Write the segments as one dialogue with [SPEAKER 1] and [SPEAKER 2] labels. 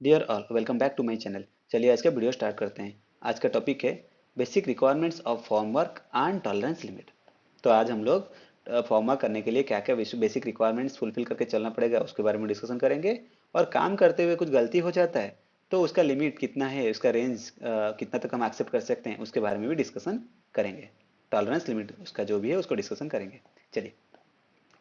[SPEAKER 1] Dear all, welcome back to my channel. चलिए आज का वीडियो स्टार्ट करते हैं। आज का टॉपिक है basic requirements of formwork and tolerance limit. तो आज हम लोग फॉर्मवर्क करने के लिए क्या क्या बेसिक रिक्वायरमेंट्स फुलफिल करके चलना पड़ेगा उसके बारे में डिस्कशन करेंगे। और काम करते हुए कुछ गलती हो जाता है तो उसका लिमिट कितना है, उसका रेंज कितना तक हम एक्सेप्ट कर सकते हैं, उसके बारे में भी डिस्कशन करेंगे। टॉलरेंस लिमिट उसका जो भी है उसको डिस्कशन करेंगे। चलिए,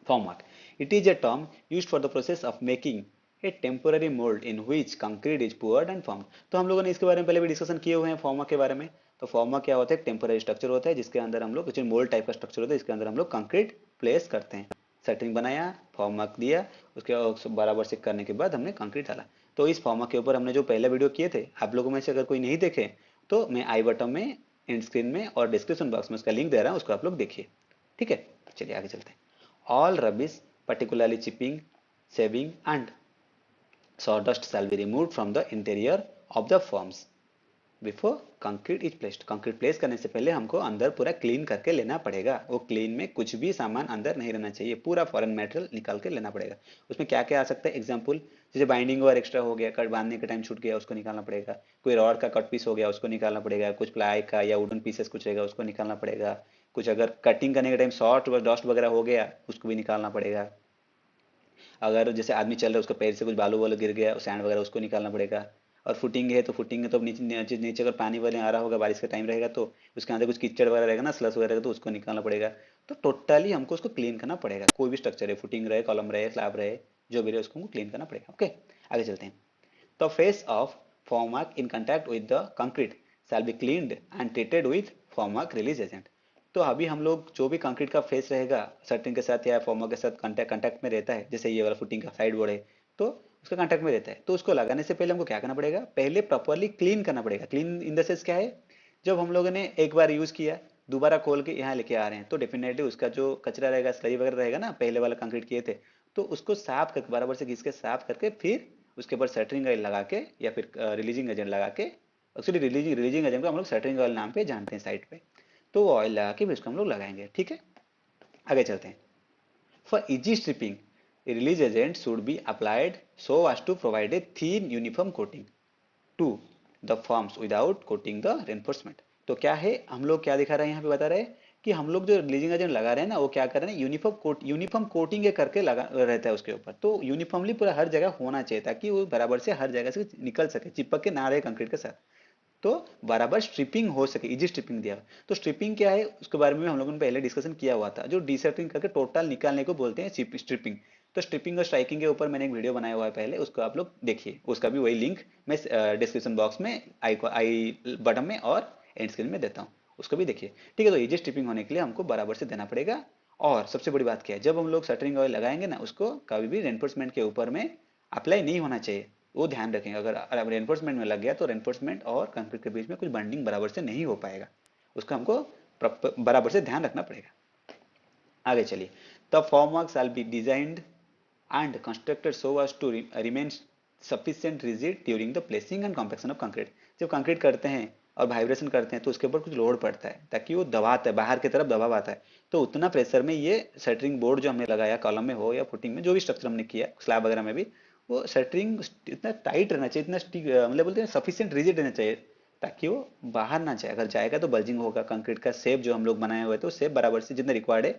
[SPEAKER 1] formwork. It is a term used for the process of making a temporary mold in which concrete is poured and formed. तो हम लोगों ने इसके बारे में पहले भी डिस्कशन किए हुए हैं फॉर्मवर्क के बारे में। तो फॉर्मवर्क क्या होता है? टेम्पररी स्ट्रक्चर होता है जिसके अंदर हम लोग कुछ मोल्ड टाइप का स्ट्रक्चर होता है, इसके अंदर हम लोग कंक्रीट प्लेस करते हैं। सेटिंग बनाया, फॉर्मवर्क दिया, उसके बराबर से करने के बाद हमने कंक्रीट डाला। तो इस फॉर्मवर्क के ऊपर हमने जो पहले वीडियो किए थे, आप लोगों में से अगर कोई नहीं देखे तो मैं आई बटन में, एंड स्क्रीन में और डिस्क्रिप्शन बॉक्स में उसका लिंक दे रहा हूँ, उसको आप लोग देखिए। ठीक है, चलिए आगे चलते हैं। All rubbish, particularly chipping, shaving, and sawdust shall be removed from the interior of the forms before concrete is placed. Concrete place करने से पहले हमको अंदर पूरा क्लीन करके लेना पड़ेगा। वो क्लीन में कुछ भी सामान अंदर नहीं रहना चाहिए, पूरा फॉरेन मटेरियल निकाल के लेना पड़ेगा। उसमें क्या क्या आ सकता है? एग्जाम्पल जैसे बाइंडिंग और एक्स्ट्रा हो गया, कट बांधने के टाइम छूट गया, उसको निकालना पड़ेगा। कोई रॉड का कट पीस हो गया, उसको निकालना पड़ेगा। कुछ प्लाई का या वुडन पीसेस कुछ रहेगा, उसको निकालना पड़ेगा। कुछ अगर कटिंग करने के टाइम शॉर्ट व डस्ट वगैरह हो गया, उसको भी निकालना पड़ेगा। अगर जैसे आदमी चल रहा है, उसको पैर से कुछ बालू वालू गिर गया, सैंड वगैरह, उसको निकालना पड़ेगा। और फुटिंग है तो फुटिंग है तो नीचे नीचे नीचे अगर पानी वाले आ रहा होगा, बारिश का टाइम रहेगा तो उसके अंदर कुछ कीचड़ वगैरह रहेगा ना, स्लस वगैरह रहेगा, तो उसको निकालना पड़ेगा। तो टोटली हमको उसको क्लीन करना पड़ेगा। कोई भी स्ट्रक्चर है, फुटिंग रहे, कॉलम रहे, स्लैब रहे, जो भी रहे, उसको हमको क्लीन करना पड़ेगा। ओके, आगे चलते हैं। The face of formwork in contact with the concrete shall be cleaned and treated with formwork release agent. तो अभी हम लोग जो भी कंक्रीट का फेस रहेगा शटरिंग के साथ या फॉर्मवर्क के साथ कांटेक्ट में रहता है, जैसे ये वाला फुटिंग का साइड बोर्ड है तो उसका कांटेक्ट में रहता है, तो उसको लगाने से पहले हमको क्या करना पड़ेगा? पहले प्रॉपरली क्लीन करना पड़ेगा। क्लीन इन द सेंस क्या है? जब हम लोगों ने एक बार यूज किया, दोबारा खोल के यहाँ लेके आ रहे हैं, तो डेफिनेटली उसका जो कचरा रहेगा, स्लरी वगैरह रहेगा ना, पहले वाला कंक्रीट किए थे, तो उसको साफ करके बराबर से घिस के साफ करके फिर उसके ऊपर सेटरिंग ऑयल लगा के या फिर रिलीजिंग एजेंट लगा के, एक्चुअली रिलीजिंग एजेंट को हम लोग सेटरिंग ऑयल नाम पे जानते हैं साइड पे, तो वो ऑयल लगा के फिर उसको हम लोग लगाएंगे। ठीक है, आगे चलते हैं। For easy stripping, release agent should be applied so as to provide a thin uniform coating to the forms without coating the reinforcement. तो क्या है, हम लोग क्या दिखा रहे हैं यहाँ पे? बता रहे हैं कि हम लोग जो रिलीजिंग एजेंट लगा रहे हैं ना, वो क्या कर रहे हैं? यूनिफॉर्म कोटिंग करके लगा रहता है उसके ऊपर। तो यूनिफॉर्मली पूरा हर जगह होना चाहिए ताकि वो बराबर से हर जगह से निकल सके, चिपक के ना रहे कंक्रीट के साथ, तो बराबर स्ट्रिपिंग हो सके। इजी स्ट्रिपिंग दिया। तो स्ट्रिपिंग क्या है उसके बारे में हम लोगों ने पहले डिस्कशन किया हुआ था, जो डीसेंटरिंग करके टोटल निकालने को बोलते हैं स्ट्रिपिंग। तो स्ट्रिपिंग और स्ट्राइकिंग के ऊपर मैंने एक वीडियो बनाया हुआ है पहले, उसको आप लोग देखिए। उसका भी वही लिंक मैं डिस्क्रिप्शन बॉक्स में, आई बटन में और एंड स्क्रीन में देता हूँ, उसको भी देखिए। ठीक है, तो इजी स्ट्रिपिंग होने के लिए हमको बराबर से देना पड़ेगा। और सबसे बड़ी बात क्या है, जब हम लोग शटरिंग ऑयल लगाएंगे ना, उसको कभी भी रेनफोर्समेंट के ऊपर में अप्लाई नहीं होना चाहिए। वो ध्यान रखेंगे। अगर रेनफोर्समेंट में लग गया तो रेनफोर्समेंट और कंक्रीट के बीच में कुछ बॉन्डिंग बराबर से नहीं हो पाएगा, उसका हमको बराबर से ध्यान रखना पड़ेगा। आगे चलिए। The formwork shall be designed and constructed so as to remain sufficient rigid during the placing and compaction of concrete. जब कंक्रीट करते हैं और वाइब्रेशन करते हैं तो उसके ऊपर कुछ लोड पड़ता है ताकि वो दबाता है, बाहर की तरफ दबाव आता है। तो उतना प्रेशर में ये शटरिंग बोर्ड जो हमने लगाया, कॉलम में हो या फुटिंग में, जो भी स्ट्रक्चर हमने किया, स्लैब वगैरह में भी, वो शटरिंग इतना टाइट रहना चाहिए, इतना मतलब बोलते हैं सफिशियंट रिजिड रहना चाहिए ताकि वो बाहर ना जाए। अगर जाएगा तो बल्जिंग होगा, कंक्रीट का शेप जो हम लोग बनाए हुए तो शेप बराबर से जितना रिक्वायर्ड है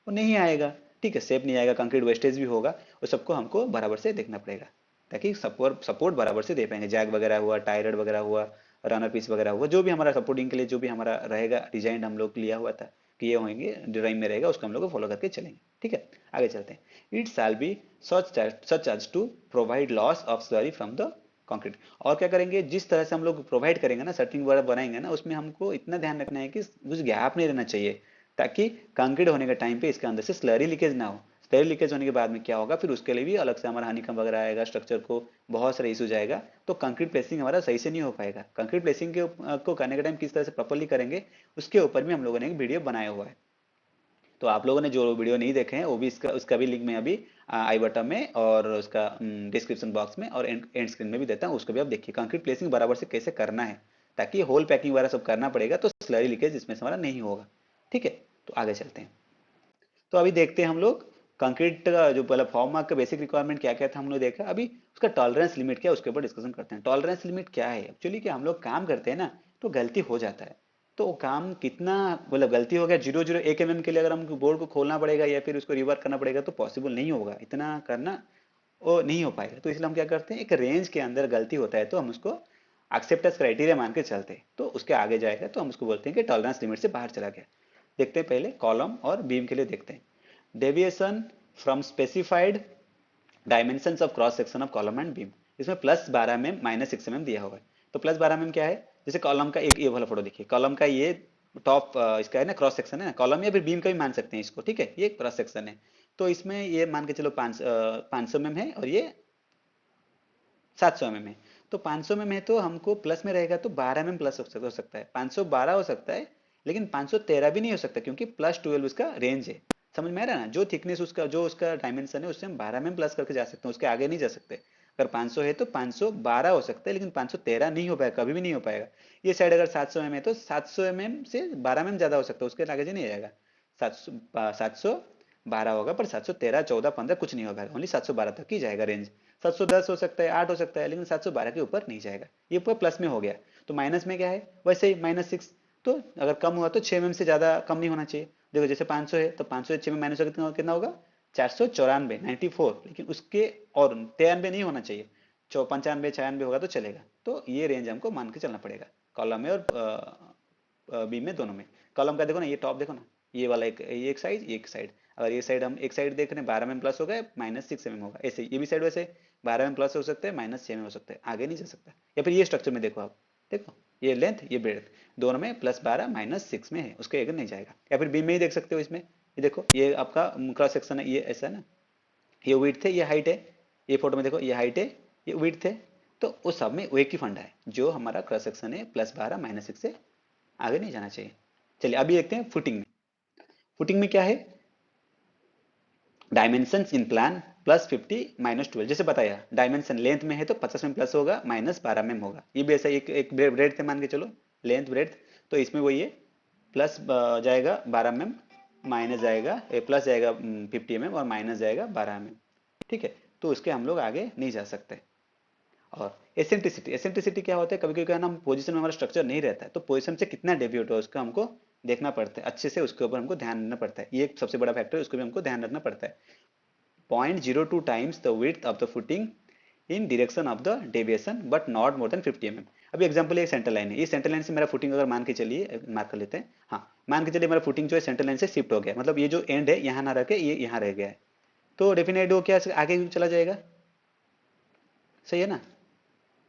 [SPEAKER 1] वो नहीं आएगा। ठीक है, शेप नहीं आएगा, कंक्रीट वेस्टेज भी होगा, वो सबको हमको बराबर से देखना पड़ेगा ताकि सपोर्ट बराबर से दे पाएंगे। जैक वगैरह हुआ, टायरड वगैरह हुआ, रनर पीस वगैरह हुआ, जो भी हमारा सपोर्टिंग के लिए जो भी हमारा रहेगा, डिजाइन हम लोग लिया हुआ था कि ये होंगे, ड्राइंग में रहेगा, उसको हम लोग फॉलो करके चलेंगे। ठीक है, आगे चलते हैं। It shall be such as to provide loss of slurry from the concrete. और क्या करेंगे, जिस तरह से हम लोग प्रोवाइड करेंगे ना, सेटिंग वगैरह बनाएंगे ना, उसमें हमको इतना ध्यान रखना है कि कुछ गैप नहीं रहना चाहिए ताकि कंक्रीट होने के टाइम पे इसके अंदर से स्लरी लीकेज ना हो। स्लरी लीकेज होने के बाद में क्या होगा, फिर उसके लिए भी अलग से हमारा हानिकम वगैरह आएगा, स्ट्रक्चर को बहुत सारे इशू जाएगा। तो कंक्रीट प्लेसिंग हमारा सही से नहीं हो पाएगा। कंक्रीट प्लेसिंग को करने के टाइम किस तरह से प्रॉपर्ली करेंगे, उसके ऊपर भी हम लोगों ने एक वीडियो बनाया हुआ है। तो आप लोगों ने जो वीडियो नहीं देखे हैं वो भी, उसका भी लिंक मैं अभी आई बटन में और उसका डिस्क्रिप्शन बॉक्स में और एंड स्क्रीन में भी देता हूँ, उसको भी आप देखिए। कंक्रीट प्लेसिंग बराबर से कैसे करना है ताकि होल पैकिंग वगैरह सब करना पड़ेगा, तो स्लरी लीकेज इसमें से हमारा नहीं होगा। ठीक है, तो आगे चलते हैं। तो अभी देखते हैं हम लोग कंक्रीट का जो पहला फॉर्म वर्क का बेसिक रिक्वायरमेंट क्या क्या था हम लोग देखा, अभी उसका टॉलरेंस लिमिट क्या है उसके ऊपर डिस्कशन करते हैं। टॉलरेंस लिमिट क्या है एक्चुअली, कि हम लोग काम करते हैं ना तो गलती हो जाता है, तो वो काम कितना, मतलब गलती हो गया 0.01 mm के लिए अगर हमको बोर्ड को खोलना पड़ेगा या फिर उसको रिवर्क करना पड़ेगा तो पॉसिबल नहीं होगा, इतना करना वो नहीं हो पाएगा। तो इसलिए हम क्या करते हैं, एक रेंज के अंदर गलती होता है तो हम उसको एक्सेप्टेंस क्राइटेरिया मान के चलते हैं, तो उसके आगे जाएगा तो हम उसको बोलते हैं कि टॉलरेंस लिमिट से बाहर चला गया। देखते हैं पहले कॉलम और बीम के लिए देखते हैं। Deviation from specified dimensions of cross section of column and beam, इसमें +12 mm -6 mm दिया हुआ है। तो +12 mm क्या है, जैसे कॉलम का एक ये वाला फोटो देखिए, कॉलम का ये टॉप इसका है ना क्रॉस सेक्शन है ना, कॉलम या फिर बीम का भी मान सकते हैं इसको, ठीक है, ये क्रॉस सेक्शन है। तो इसमें ये मान के चलो 500 mm है और ये 700 mm है। तो 500 mm है तो हमको प्लस में रहेगा तो 12 mm प्लस हो सकता है, 512 हो सकता है, लेकिन 513 भी नहीं हो सकता क्योंकि +12 उसका रेंज है। समझ में आ रहा है ना, जो थिकनेस उसका जो उसका डायमेंशन है उससे हम 12 mm प्लस करके जा सकते हैं, उसके आगे नहीं जा सकते। अगर 500 है तो 512 हो सकता है, लेकिन 513 नहीं हो पाएगा, कभी भी नहीं हो पाएगा। ये साइड अगर 700 mm है तो 700 mm से 12 mm ज्यादा हो सकता है, उसके आगे जी नहीं जाएगा। 712 होगा, पर 713 14 15 कुछ नहीं होगा, ओनली 712 तक ही जाएगा रेंज। 710 हो सकता है, 8 हो सकता है, लेकिन 712 के ऊपर नहीं जाएगा। ये ऊपर प्लस में हो गया। तो माइनस में क्या है, वैसे ही -6। तो अगर कम हुआ तो 6 mm से ज्यादा कम नहीं होना चाहिए। देखो जैसे 500 है तो 500 से 6 में माइनस कितना कितना होगा, 494 94, लेकिन उसके और 93 नहीं होना चाहिए, 95 96 होगा तो चलेगा। तो ये रेंज हमको मान के चलना पड़ेगा कॉलम में और बी में, दोनों में। कॉलम का देखो ना, ये टॉप देखो ना, ये वाला एक साइड एक साइड, अगर ये साइड हम एक साइड देख रहे हैं 12 mm प्लस होगा, -6 mm होगा, ऐसे ये भी साइड वैसे 12 mm प्लस हो सकता है, -6 mm हो सकता है, आगे नहीं जा सकता। या फिर ये स्ट्रक्चर में देखो आप, देखो ये लेंथ ये ब्रेड्थ दोनों में +12 -6 में है, उसके आगे नहीं जाएगा। या फिर बीम में ही देख सकते हो, इसमें ये देखो ये आपका क्रॉस सेक्शन है, ये ऐसा ना, ये विड्थ है ये हाइट है, ये फोटो में देखो ये हाइट है ये विड्थ है। तो उस सब में एक ही फंडा है, जो हमारा क्रॉस सेक्शन है +12 -6 से आगे नहीं जाना चाहिए। चलिए अभी देखते हैं फुटिंग में। फुटिंग में क्या है, डायमेंशंस इन प्लान +50 -12, जैसे बताया डायमेंशन लेंथ में है तो 50 में प्लस होगा, -12 में होगा। ये भी ऐसा एक ब्रेड थे मान के चलो, लेंथ ब्रेड, तो इसमें वही है, प्लस जाएगा 12 mm, माइनस जाएगा प्लस जाएगा 50 mm और माइनस जाएगा 12 mm, ठीक है। तो उसके हम लोग आगे नहीं जा सकते। और एसेंट्रिसिटी, एसेंट्रिसिटी क्या होता है, कभी कभी हम पोजीशन में हमारा स्ट्रक्चर नहीं रहता है तो पोजीशन से कितना डेविएट हो उसका हमको देखना पड़ता है, अच्छे से उसके ऊपर हमको ध्यान देना पड़ता है, ये एक सबसे बड़ा फैक्टर है, उसको भी हमको ध्यान रखना पड़ता है। 0.02 times the width of the footing in direction of the deviation but not more than 50 mm। अभी एग्जांपल एक सेंटर लाइन है, ये सेंटर लाइन से मेरा फुटिंग अगर मान के चलिए, मार्क कर लेते हैं, हाँ मान के चलिए मेरा फुटिंग जो है सेंटर लाइन से शिफ्ट हो गया, मतलब ये जो एंड है यहाँ ना रह के ये यहाँ रह गया है, तो डेफिनेट वो क्या आगे चला जाएगा, सही है ना।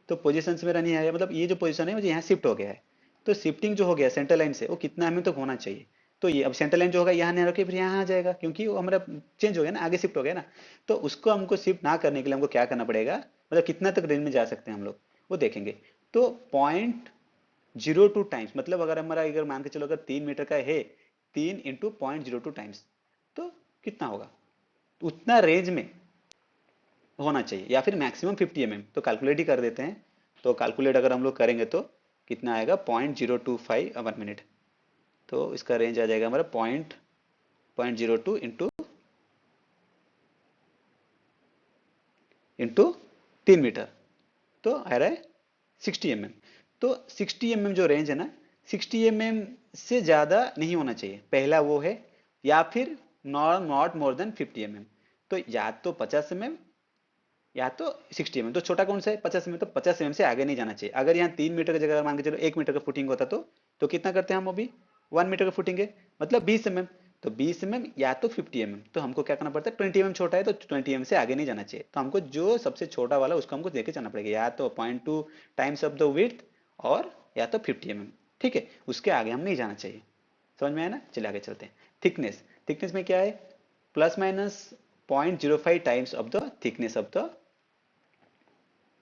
[SPEAKER 1] तो पोजीशन से मेरा नहीं आया, मतलब ये जो पोजीशन है मुझे यहाँ शिफ्ट हो गया है, तो शिफ्टिंग जो हो गया सेंटर लाइन से वो कितना हमें तक होना चाहिए। तो ये अब सेंटर लाइन जो होगा यहाँ नहीं रखे, फिर यहाँ आ जाएगा क्योंकि वो हमारा चेंज हो गया ना, आगे शिफ्ट हो गया ना। तो उसको हमको शिफ्ट ना करने के लिए हमको क्या करना पड़ेगा, मतलब कितना तक रेंज में जा सकते हैं हम लोग वो देखेंगे। तो 0.02 टाइम्स, मतलब अगर हमारा अगर मान के चलो अगर 3 मीटर का है, 3 × 0.02 टाइम्स, तो कितना होगा, उतना रेंज में होना चाहिए, या फिर मैक्सिमम 50 mm। तो कैलकुलेट ही कर देते हैं, तो कैलकुलेट अगर हम लोग करेंगे तो कितना आएगा, 0.025 वन मिनट। तो इसका रेंज आ जाएगा हमारा 0.02 इंटू 3 मीटर, तो आ रहा है 60 mm। तो 60 mm जो रेंज है ना, 60 mm से ज़्यादा नहीं होना चाहिए, पहला वो है, या फिर नॉट मोर देन 50 mm। तो या तो 50 mm या तो 60 mm, तो छोटा कौन सा है 50 mm, तो 50 mm से आगे नहीं जाना चाहिए। अगर यहाँ 3 मीटर की जगह मान के चलो 1 मीटर का फुटिंग होता तो कितना करते हैं हम अभी, 1 मीटर का फुटिंग है, मतलब 20 mm। तो 20 mm या तो 50 mm, तो हमको क्या करना पड़ता है, 20 mm छोटा है तो 20 mm से आगे नहीं जाना चाहिए, तो हमको जो सबसे छोटा वाला उसको हमको देके चलना पड़ेगा, या तो 0.2 टाइम्स ऑफ द विड्थ और या तो 50 mm, ठीक है, उसके आगे हम नहीं जाना चाहिए। समझ में आया ना, चलिए आगे चलते हैं। थिकनेस, थिकनेस में क्या है, ±0.05 times of the thickness of the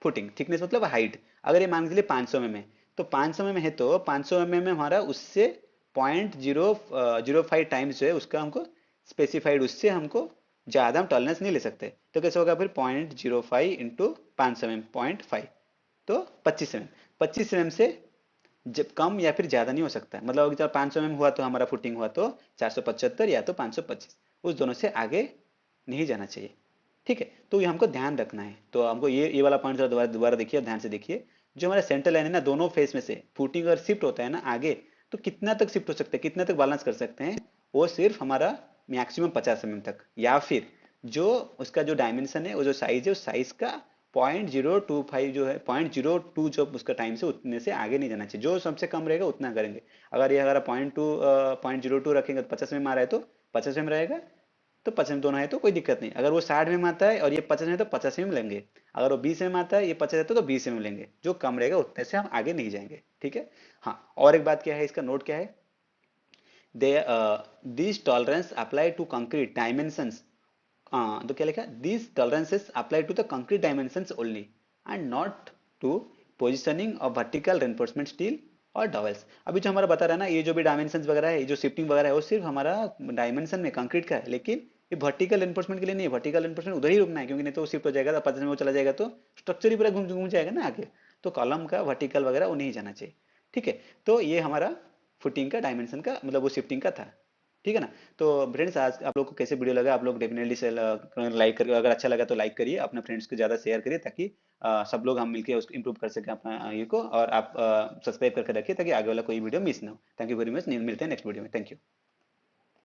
[SPEAKER 1] footing. Thickness मतलब हाइट, अगर ये मान के चलिए 500 mm है, तो 500 mm है तो 500 mm में हमारा उससे 0.005 टाइम्स जो है उसका हमको स्पेसिफाइड, उससे हमको ज़्यादा हम टॉलरेंस नहीं ले सकते। तो कैसे होगा फिर 0.05 इंटू 500 mm 0.5, तो 25 mm। 25 mm से जब कम या फिर ज़्यादा नहीं हो सकता, मतलब अगर 500 mm हुआ तो हमारा फुटिंग हुआ तो 475 या तो 525, उस दोनों से आगे नहीं जाना चाहिए। ठीक है, तो ये हमको ध्यान रखना है। तो हमको ये वाला पॉइंट दोबारा दोबारा देखिए, ध्यान से देखिए। जो हमारा सेंटर लाइन है ना, दोनों फेस में से फुटिंग अगर शिफ्ट होता है ना आगे, तो कितना तक शिफ्ट हो सकते हैं, कितना तक बैलेंस कर सकते हैं, वो सिर्फ हमारा मैक्सिमम 50 mm तक, या फिर जो उसका जो डायमेंशन है, वो जो साइज है, उस साइज का 0.025 जो है, 0.02 जो उसका टाइम से, उतने से आगे नहीं जाना चाहिए। जो सबसे कम रहेगा उतना करेंगे। अगर ये हमारा 0.02 रखेंगे तो 50 mm आ रहा है, तो 50 mm रहेगा, तो 50 दोनों है तो कोई दिक्कत नहीं। अगर वो 60 mm आता है और ये 50 में, तो 50 mm लेंगे। अगर वो 20 mm आता है, ये 50 है तो 20 mm लेंगे। जो कम रहेगा उतने से हम आगे नहीं जाएंगे। ठीक है। हाँ, और एक बात क्या है, इसका नोट क्या है, दे this tolerance apply to concrete dimensions. तो क्या लिखा, this tolerances apply to the concrete dimensions only and not to positioning of vertical reinforcement steel और डॉवेल्स। अभी जो हमारा बता रहा है ना, ये जो भी डायमेंशंस वगैरह है, ये जो शिफ्टिंग वगैरह है, वो सिर्फ हमारा डायमेंशन में कंक्रीट का है, लेकिन ये वर्टिकल रेनफोर्समेंट के लिए नहीं है। वर्टिकल रेनफोर्समेंट उधर ही रुकना है, क्योंकि नहीं तो शिफ्ट हो जाएगा, तो 50 में वो चला जाएगा तो स्ट्रक्चर ही पूरा घूम घूम जाएगा ना आगे। तो कॉलम का वर्टिकल वगैरह वो नहीं जाना चाहिए। ठीक है, तो ये हमारा फुटिंग का डायमेंशन का मतलब वो शिफ्टिंग का था। ठीक है ना। तो फ्रेंड्स, आज आप लोग को कैसे वीडियो लगा, आप लोग डेफिनेटली से लाइक करिए। अगर अच्छा लगा तो लाइक करिए, अपने फ्रेंड्स को ज़्यादा शेयर करिए, ताकि सब लोग हम मिलकर उसको इम्प्रूव कर सकें अपना ये को। और आप सब्सक्राइब करके रखिए ताकि आगे वाला कोई वीडियो मिस ना हो। थैंक यू वेरी मच, मिलते हैं नेक्स्ट वीडियो में। Thank you.